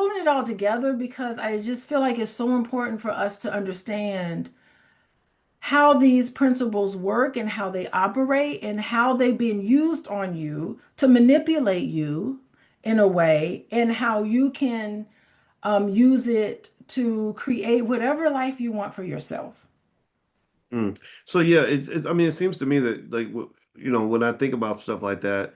pulling it all together because I just feel like it's so important for us to understand how these principles work and how they operate and how they've been used on you to manipulate you in a way, and how you can use it to create whatever life you want for yourself. Mm. So yeah, I mean, it seems to me that like when I think about stuff like that,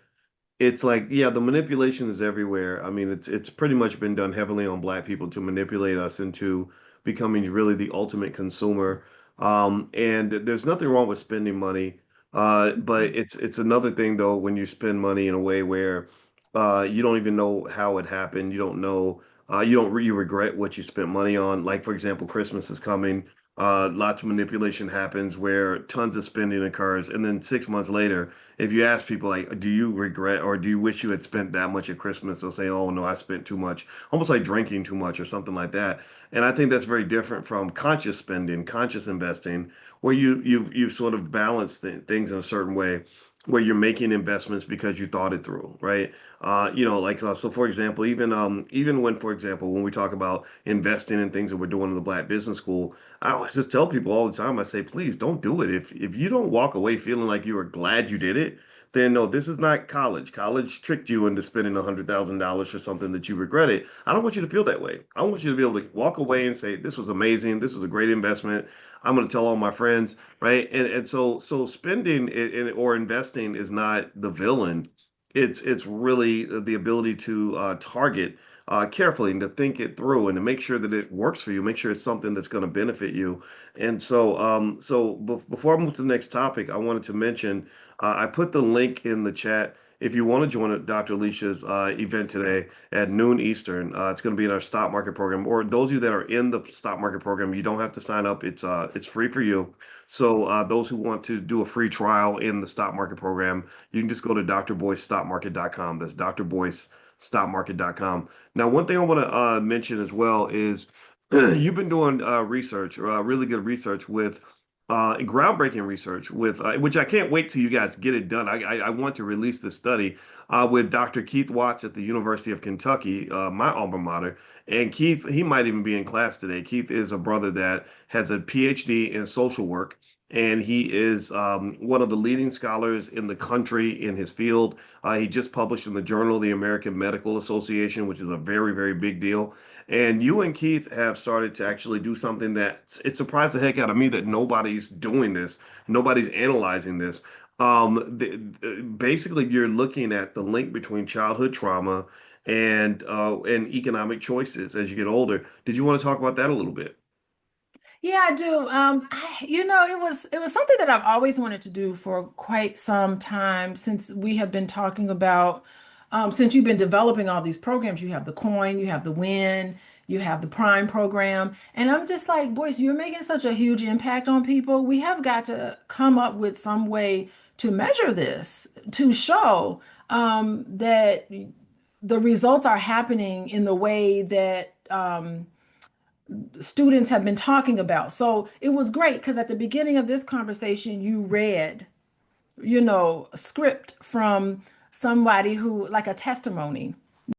it's like, yeah, the manipulation is everywhere. I mean, it's pretty much been done heavily on Black people to manipulate us into becoming really the ultimate consumer. And there's nothing wrong with spending money, but it's another thing though when you spend money in a way where you don't even know how it happened. You don't know. You don't really regret what you spent money on. Like for example, Christmas is coming. Lots of manipulation happens where tons of spending occurs, and then 6 months later if you ask people like, do you regret or do you wish you had spent that much at Christmas? They'll say, oh no, I spent too much, almost like drinking too much or something like that. And I think that's very different from conscious spending, conscious investing, where you sort of balance things in a certain way, where you're making investments because you thought it through, right? So for example, even when, for example, when we talk about investing in things that we're doing in the Black Business School, I always just tell people all the time, I say, please don't do it. If you don't walk away feeling like you were glad you did it, then no, this is not college. College tricked you into spending $100,000 for something that you regretted. I don't want you to feel that way. I want you to be able to walk away and say, this was amazing. This was a great investment. I'm going to tell all my friends, right? And so spending or investing is not the villain. It's really the ability to target carefully and to think it through and to make sure that it works for you, make sure it's something that's going to benefit you. And before I move to the next topic, I wanted to mention I put the link in the chat. If you want to join Dr. Alicia's event today at noon Eastern, it's going to be in our stock market program. Or those of you that are in the stock market program, you don't have to sign up. It's free for you. So those who want to do a free trial in the stock market program, you can just go to drboycestockmarket.com. That's drboycestockmarket.com. Now, one thing I want to mention as well is you've been doing research, really good research with groundbreaking research with which I can't wait till you guys get it done. I want to release this study with Dr. Keith Watts at the University of Kentucky, my alma mater. And Keith, he might even be in class today. Keith is a brother that has a PhD in social work. And he is one of the leading scholars in the country in his field. He just published in the Journal of the American Medical Association, which is a very, very big deal. And you and Keith have started to actually do something that it surprised the heck out of me that nobody's doing this, nobody's analyzing this. Basically, you're looking at the link between childhood trauma and economic choices as you get older. Did you want to talk about that a little bit? Yeah, I do. It was something that I've always wanted to do for quite some time since we have been talking about, since you've been developing all these programs. You have the Coin, you have the Win, you have the Prime program, and I'm just like, Boyce, you're making such a huge impact on people. We have got to come up with some way to measure this, to show that the results are happening in the way that students have been talking about. So it was great because at the beginning of this conversation, you read, a script from somebody who, like a testimony.